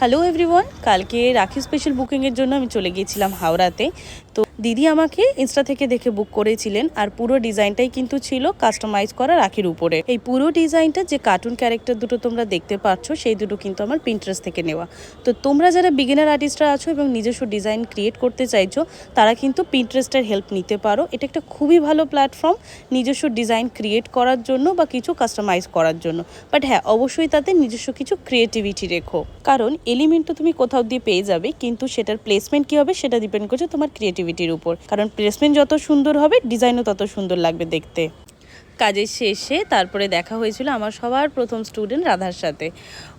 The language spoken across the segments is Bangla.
হ্যালো এভরিওয়ান, কালকে রাখি স্পেশাল বুকিংয়ের জন্য আমি চলে গিয়েছিলাম হাওড়াতে। তো দিদি আমাকে ইনস্টা থেকে দেখে বুক করেছিলেন, আর পুরো ডিজাইনটাই কিন্তু ছিল কাস্টমাইজ করা রাখির উপরে। এই পুরো ডিজাইনটা যে কার্টুন ক্যারেক্টার দুটো তোমরা দেখতে পাচ্ছ, সেই দুটো কিন্তু আমার পিন্টারেস্ট থেকে নেওয়া। তো তোমরা যারা বিগিনার আর্টিস্টরা আছো এবং নিজস্ব ডিজাইন ক্রিয়েট করতে চাইছো, তারা কিন্তু পিন্টারেস্টের হেল্প নিতে পারো। এটা একটা খুবই ভালো প্ল্যাটফর্ম নিজস্ব ডিজাইন ক্রিয়েট করার জন্য বা কিছু কাস্টমাইজ করার জন্য। বাট হ্যাঁ, অবশ্যই তাতে নিজস্ব কিছু ক্রিয়েটিভিটি রেখো, কারণ এলিমেন্ট তো তুমি কোথাও দিয়ে পেয়ে যাবে, কিন্তু সেটার প্লেসমেন্ট কী হবে সেটা ডিপেন্ড করছে তোমার ক্রিয়েটিভিটির উপর। কারণ প্লেসমেন্ট যত সুন্দর হবে, ডিজাইনও তত সুন্দর লাগবে দেখতে। কাজের শেষে তারপরে দেখা হয়েছিল আমার সবার প্রথম স্টুডেন্ট রাধার সাথে।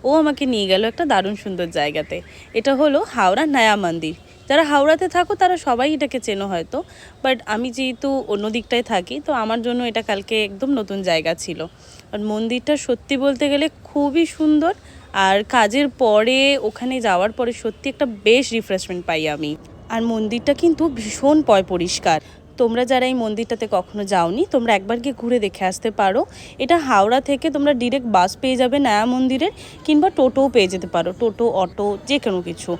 ও আমাকে নিয়ে গেল একটা দারুণ সুন্দর জায়গাতে। এটা হলো হাওড়া নয়া মন্দির। যারা হাওড়াতে থাকো তারা সবাই এটাকে চেনো হয়তো, বাট আমি যেহেতু অন্য দিকটায় থাকি, তো আমার জন্য এটা কালকে একদম নতুন জায়গা ছিল। আর মন্দিরটা সত্যি বলতে গেলে খুবই সুন্দর, আর কাজের পরে ওখানে যাওয়ার পরে সত্যি একটা বেশ রিফ্রেশমেন্ট পাই আমি। আর মন্দিরটা কিন্তু ভীষণ পরিষ্কার। তোমরা যারা এই মন্দিরটাতে কখনো যাওনি, তোমরা একবার গিয়ে ঘুরে দেখে আসতে পারো। এটা হাওড়া থেকে তোমরা ডিরেক্ট বাস পেয়ে যাবে নয়া মন্দিরের, কিংবা টোটোও পেয়ে যেতে পারো, টোটো অটো যে কোনো কিছু।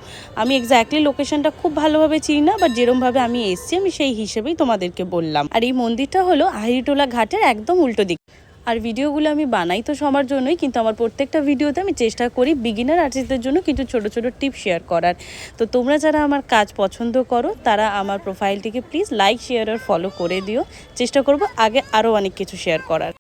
আমি এক্স্যাক্টলি লোকেশনটা খুব ভালোভাবে চিনি না, বাট যেরমভাবে আমি এসছি আমি সেই হিসেবেই তোমাদেরকে বললাম। আর এই মন্দিরটা হলো আহিরিটোলা ঘাটের একদম উল্টো দিক। আর ভিডিওগুলো আমি বানাই তো সবার জন্যই, কিন্তু আমার প্রত্যেকটা ভিডিওতে আমি চেষ্টা করি বিগিনার আর্টিস্টদের জন্য কিছু ছোটো ছোটো টিপ শেয়ার করার। তো তোমরা যারা আমার কাজ পছন্দ করো, তারা আমার প্রোফাইলটিকে প্লিজ লাইক, শেয়ার আর ফলো করে দিও। চেষ্টা করবো আগে আরও অনেক কিছু শেয়ার করার।